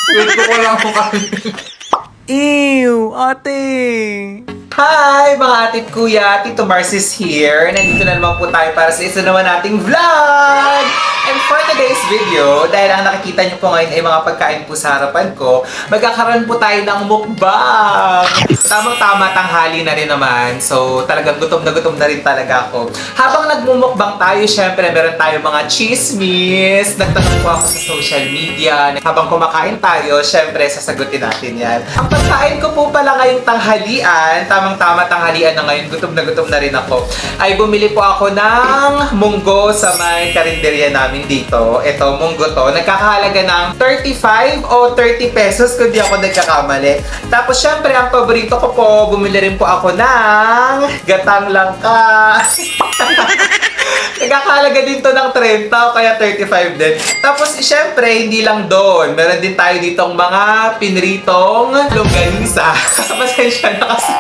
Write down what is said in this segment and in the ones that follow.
Wait ko lang ako kami. Ew, ate! Hi mga atit kuya, Tito Mars is here. Nandito na naman po tayo para sa isa naman nating vlog! And for today's video, dahil ang nakikita niyo po ngayon ay mga pagkain po sa harapan ko, magkakaroon po tayo ng mukbang! Tamang-tama, tanghali na rin naman. So talagang gutom na rin talaga ako. Habang nagmumukbang tayo, syempre meron tayo mga chismis. Nagtanong po ako sa social media. Habang kumakain tayo, syempre sasagutin natin yan. Ang pagkain ko po pala ngayong tanghalian, tamang-tama tanghalian na ngayon, gutom na rin ako, ay bumili po ako ng munggo sa may karinderya namin dito. Ito, munggo to. Nagkakahalaga ng 35 o 30 pesos kung di ako nagkakamali. Tapos syempre, ang paborito ko po, bumili rin po ako ng gatang langka. Nagkakahalaga din to ng 30 o kaya 35 din. Tapos syempre, hindi lang doon. Meron din tayo ditong mga pinritong longganisa. Pasensya na kasi.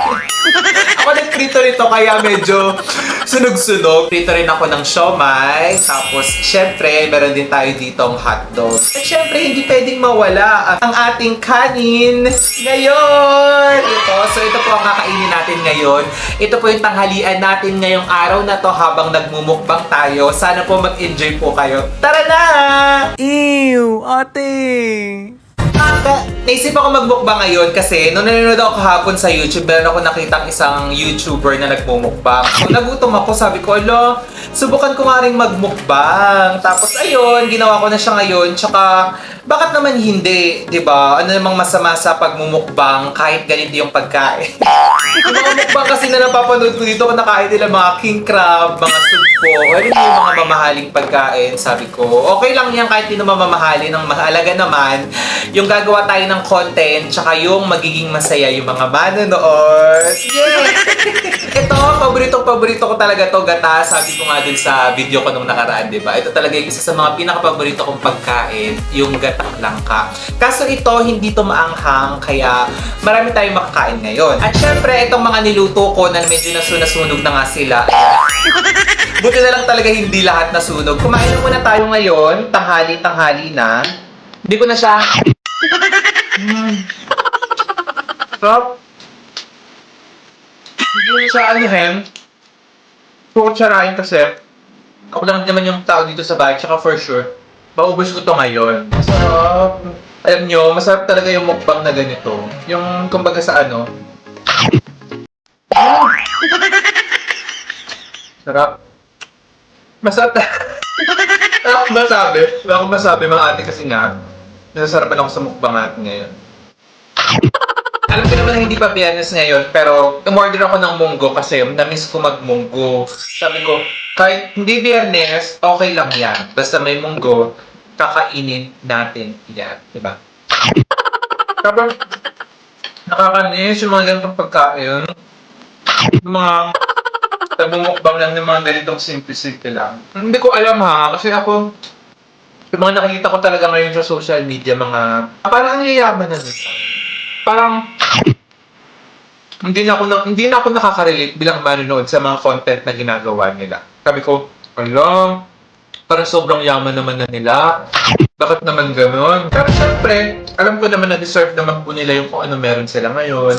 Ako nagprito nito kaya medyo sunog-sunog. Prito rin ako ng siomay. Tapos syempre, meron din tayo ditong hotdog. At syempre, hindi pwedeng mawala ang ating kanin ngayon. So ito po ang kakainin natin ngayon. Ito po yung tanghalian natin ngayong araw na to habang nagmumukbang tayo. Sana po mag-enjoy po kayo. Tara na! Ew, ate! Naisip ako magmukbang ngayon kasi nung nanonood ako kahapon sa YouTube, meron ako nakitang isang YouTuber na nagmumukbang. So nagutom ako, sabi ko, alo, subukan ko nga rin magmukbang. Tapos ayun, ginawa ko na siya ngayon. Tsaka, bakit naman hindi, di ba? Ano namang masama sa pagmumukbang kahit ganito yung pagkain? Yung mga mukbang kasi na napapanood ko dito, nakain nila mga king crab, mga sugpo, o yung mga mamahaling pagkain. Sabi ko, okay lang yan kahit hindi naman mamahalin. Ang mahalaga naman, yung gagawa tayo ng content, tsaka yung magiging masaya yung mga manonood. Yay! Ito, paborito ko talaga to, gata. Sabi ko nga dun sa video ko nung nakaraan, di ba? Ito talaga yung isa sa mga pinaka-paborito kong pagkain, yung gatang langka. Kaso ito, hindi to maanghang, kaya marami tayong makakain ngayon. At syempre, itong mga niluto ko na medyo nasunog na nga sila. Buti na lang talaga hindi lahat nasunog. Kumain na muna tayo ngayon, tanghali na. Hindi ko na siya... Sarap. Hindi ko na siya anuhin. Gusto ko tsarain kasi ako lang naman yung tao dito sa bahay, tsaka for sure, maubos ko to ngayon. Masarap. Alam nyo, masarap talaga yung mukbang na ganito. Yung kumbaga sa ano. Sarap. Masarap. Wala akong masabi mga ate kasi nga, nasasarapan ako sa mukbang natin ngayon. Alam ko naman na hindi pa Biyernes ngayon, pero umorder ako ng munggo kasi na-miss ko magmunggo. Sabi ko, kahit hindi Biyernes, okay lang yan. Basta may munggo, kakainin natin yan. Diba? Kapag nakakanis yung mga ganitong pagkain, yung mga nagmumukbang lang ng mga ganitong simple-simple lang. Hindi ko alam ha, kasi ako, yung mga nakikita ko talaga ngayon sa social media, mga parang ang yayaman na nito. Parang hindi na ako nakaka-relate bilang manonood sa mga content na ginagawa nila. Sabi ko, ala, parang sobrang yaman naman na nila. Bakit naman gano'n? Pero syempre, alam ko naman na deserve naman po nila yung kung ano meron sila ngayon.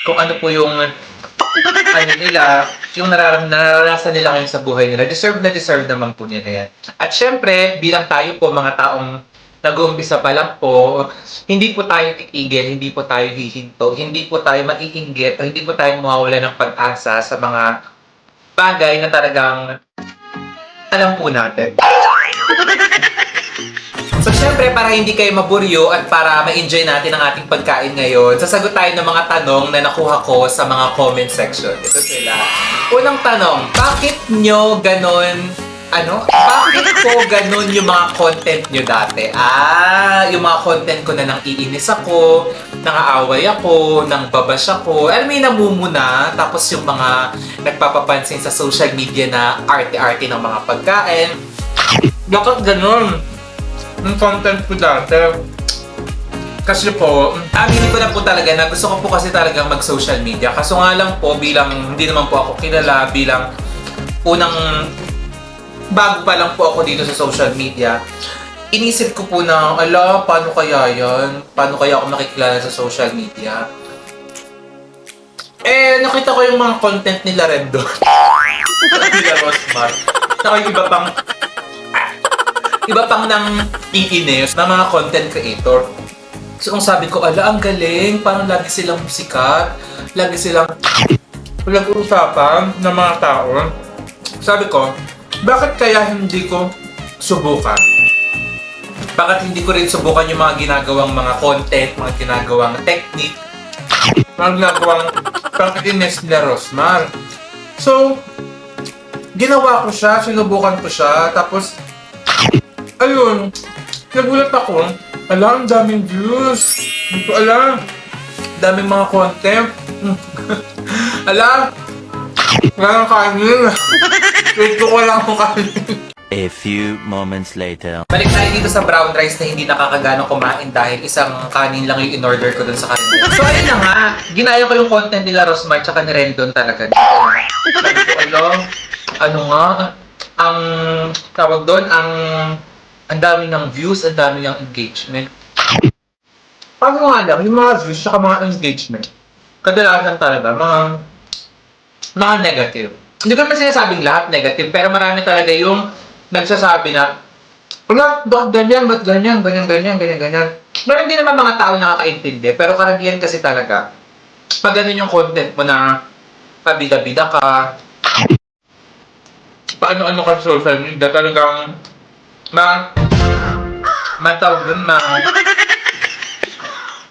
Kung ano po yung ano nila, yung nararanasan nila ngayon sa buhay nila. Deserve naman po nila yan. At syempre, bilang tayo po mga taong nag-uumpisa pa lang po, hindi po tayo titigil, hindi po tayo hihinto, hindi po tayo maiinggit, o hindi po tayo mawawala ng pag-asa sa mga bagay na talagang alam po natin. So syempre, para hindi kayo maburyo at para ma-enjoy natin ang ating pagkain ngayon, sasagot tayo ng mga tanong na nakuha ko sa mga comment section. Ito sila. Unang tanong, bakit nyo ganon bakit po ganun yung mga content nyo dati? Yung mga content ko na nang iinis ako, nangaaway ako, nang babash ako, alam mo yung namumuna, tapos yung mga nagpapapansin sa social media na arte-arte ng mga pagkain. Bakit ganun? Yung content ko dati. Kasi po, aminin ko na po talaga na gusto ko po kasi talagang mag-social media. Kaso nga lang po, bilang hindi naman po ako kilala, bilang unang bago pa lang po ako dito sa social media, inisip ko po na, ala, paano kaya yan? Paano kaya ako makikilala sa social media? Eh, nakita ko yung mga content nila rin doon. Nila Rosmar. Saka yung iba pang nang iinis na mga content creator. So, ang sabi ko, ala, ang galing. Parang lagi silang sikat. Lagi silang pinag-uusapan ng mga tao. Sabi ko, bakit kaya hindi ko subukan? Bakit hindi ko rin subukan yung mga ginagawang mga content, mga ginagawang technique, mga ginagawang pang-inis nila Rosmar. So, ginawa ko siya, sinubukan ko siya, tapos, ayun, nagulat ako, ala, ang daming views. Hindi ko alam. Daming mga content. Ala, walang kanin. Wait ko lang kung kanin. A few moments later. Balik tayo dito sa brown rice na hindi nakakaganong kumain dahil isang kanin lang yung in-order ko dun sa kanin. So ayun na nga, ginaya ko yung content nila Rosmar tsaka ni Rendon talaga. Sabi ko, ano nga, ang tawag doon, ang dami ng views, ang dami ng engagement. Paano nga lang, yung mga views tsaka mga engagement, kadalasan talaga, mga negative. Hindi ko naman sinasabing lahat negative, pero marami talaga yung nagsasabi na, wala, bakit ganyan, ba't ganyan, ganyan. Pero hindi naman mga tao nakakaintindi, pero karamihan kasi talaga, pag ganun yung content mo na pabida-bida ka, paano-ano ka sa social media, talagang matawag dun,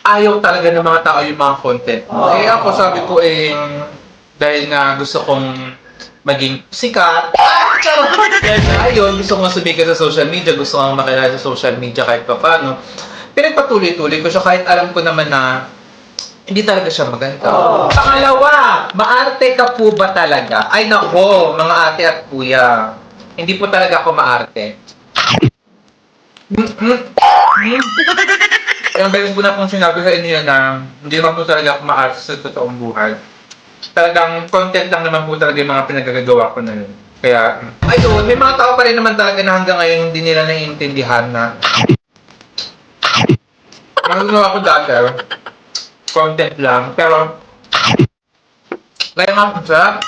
ayaw talaga ng mga tao yung mga content. Eh ako sabi ko dahil nga gusto kong maging sikat, ayun, gusto kong sumikat sa social media, gusto kong makilala sa social media kahit pa paano. Pinagpatuloy-tuloy ko siya kahit alam ko naman na hindi talaga siya maganda. Pangalawa, maarte ka po ba talaga? Ay nako, mga ate at kuya. Hindi po talaga ako maarte. Ang galing ko na pong sinabi sa inyo na hindi naman po talaga ako maarte sa totoong buhay. Talagang content lang naman po talaga yung mga pinagagawa ko na yun. Kaya, ayun, may mga tao pa rin naman talaga na hanggang ngayon hindi nila naiintindihan na nagagawa ko dati, content lang, pero kaya nga po sa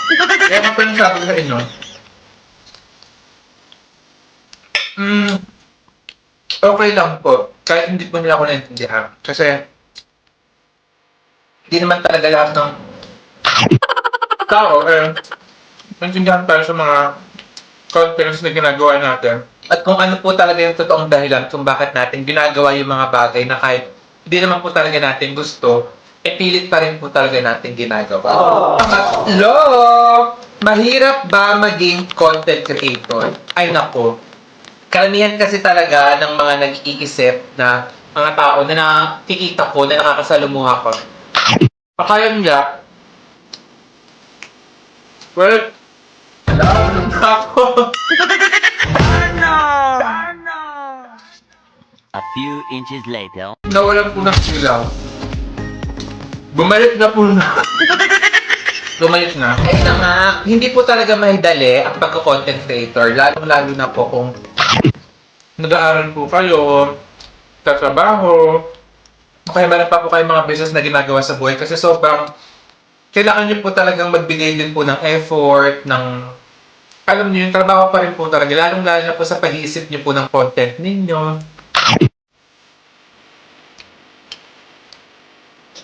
sabi ko sa inyo, okay lang po, kahit hindi po nila ako naiintindihan. Kasi, hindi naman talaga lahat ng tao, naiintindihan tayo sa mga contents na ginagawa natin. At kung ano po talaga yung totoong dahilan kung bakit natin ginagawa yung mga bagay na kahit hindi naman po talaga natin gusto, pilit pa rin po talaga natin ginagawa. Pangatlo, mahirap ba maging content creator? Ay nako, karamihan kasi talaga ng mga nag-iisip na mga tao na nakikita ko, na nakakasalumuha ko. Akala nila, well, alam na ako. A few inches later. Nawalan po ng silaw. Bumalik na po na. Bumalik na. Ayun na nga, hindi po talaga mahidali ang pagka-content creator. Lalo na po kung nag-aaral po kayo, tatrabaho, kaya meron pa po kayong mga business na ginagawa sa buhay kasi sobrang kailangan nyo po talagang magbigay din po ng effort, alam nyo, yung trabaho pa rin po talaga, lalo na po sa pag-iisip nyo po ng content ninyo.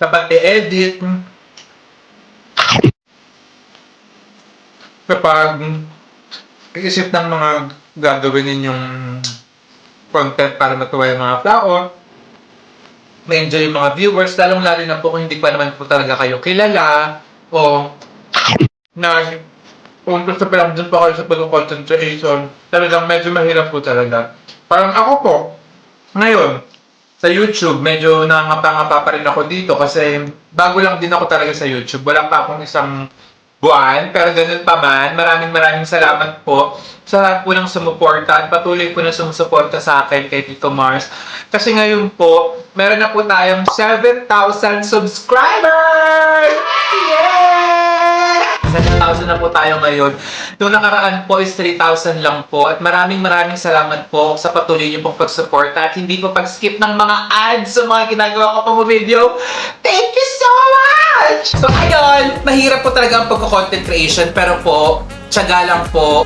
Sa pag-edit, kapag iisip ng mga gagawin ninyong content para matuwa yung mga tao, ma-enjoy yung mga viewers, lalong-lalo na po kung hindi pa naman po talaga kayo kilala o na kung gusto pa lang dun pa kayo sa pag-content creation, talagang medyo mahirap po talaga. Parang ako po, ngayon, sa YouTube, medyo nangangapa-ngapa pa rin ako dito kasi bago lang din ako talaga sa YouTube. Wala pa akong isang buwan, pero ganun pa man, maraming salamat po sa lahat po ng sumuporta at patuloy po na sumusuporta sa akin kay Tito Mars. Kasi ngayon po, meron na po tayong 7,000 subscribers! Yeah! 7,000 na po tayo ngayon. Noong nakaraan po is 3,000 lang po. At maraming salamat po sa patuloy niyo pong pag-support at hindi po pag-skip ng mga ads sa mga ginagawa ko pang video. Thank you so much! So ayun, mahirap po talaga ang pagko-content creation pero po, tiyaga lang po.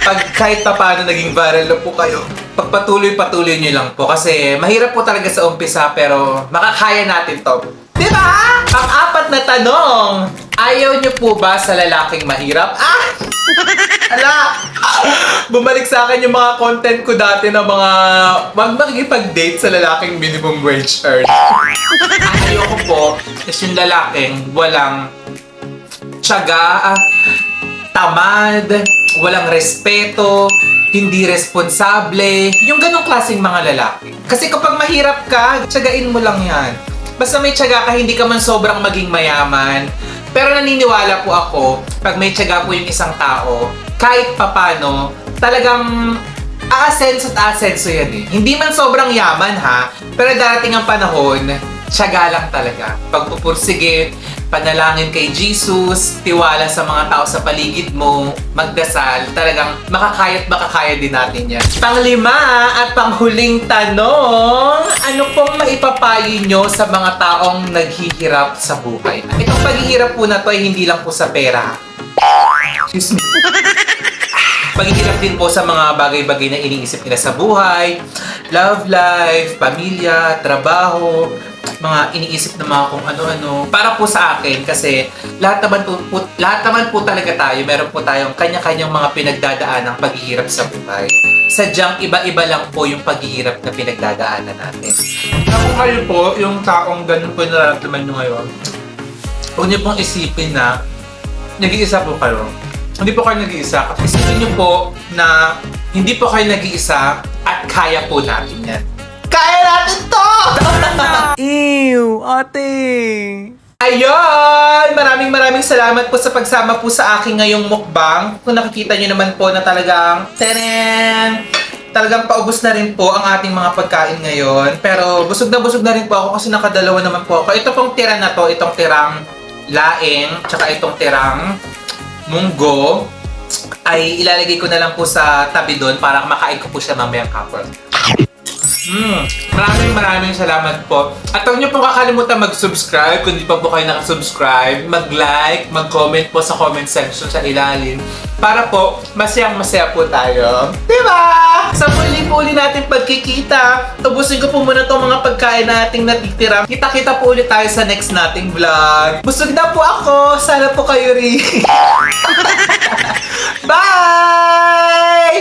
Pag kahit pa paano naging viral na po kayo, pagpatuloy-patuloy nyo lang po. Kasi mahirap po talaga sa umpisa pero makakaya natin to. Diba? Pang-apat na tanong, ayaw nyo po ba sa lalaking mahirap? Ala! Bumalik sa akin yung mga content ko dati na mga wag makikipag-date sa lalaking minimum wage earn. Ayoko po is yung lalaking walang tiyaga, tamad, walang respeto, hindi responsable, yung ganong klaseng mga lalaki. Kasi kapag mahirap ka, tiyagain mo lang yan. Basta may tiyaga ka, hindi ka man sobrang maging mayaman. Pero naniniwala po ako, pag may tiyaga po yung isang tao, kahit papano, talagang aasenso at aasenso yan eh. Hindi man sobrang yaman ha, pero darating ang panahon, tiyaga lang talaga. Pagpupursige, panalangin kay Jesus, tiwala sa mga tao sa paligid mo, magdasal, talagang makakaya din natin yan. Panglima at panghuling tanong, ano pong maipapayo nyo sa mga taong naghihirap sa buhay? Itong paghihirap po na to ay hindi lang po sa pera. Excuse me. Paghihirap din po sa mga bagay-bagay na iniisip nila sa buhay, love life, pamilya, trabaho, mga iniisip na mga kung ano-ano. Para po sa akin, kasi lahat naman po talaga tayo, meron po tayong kanya-kanyang mga pinagdadaan ng paghihirap sa buhay. Sadyang iba-iba lang po yung paghihirap na pinagdadaanan natin. Kung kayo po, yung taong ganun po nararamdaman nyo ngayon, huwag niyo pong isipin na nag-iisa po kayo. Hindi po kayo nag-iisa. Isipin niyo po na hindi po kayo nag-iisa at kaya po natin yan. Kaya natin to! Ew, ate! Ayun! Maraming salamat po sa pagsama po sa akin ngayong mukbang. Kung nakikita nyo naman po na talagang talagang paubos na rin po ang ating mga pagkain ngayon. Pero busog na rin po ako kasi nakadalawa naman po ako. Ito pong tira na to, itong tirang laing, tsaka itong tirang munggo, ay ilalagay ko na lang po sa tabi doon para makain ko po siya mamayang kapal. Maraming salamat po. At huwag niyo po kakalimutan mag-subscribe kung di pa po kayo nakasubscribe. Mag-like, mag-comment po sa comment section sa ilalim. Para po, masayang-masaya po tayo. Diba? Sa muli natin pagkikita. Tubusin ko po muna itong mga pagkain na ating natitira. Kita-kita po ulit tayo sa next nating vlog. Busog na po ako. Sana po kayo rin. Bye!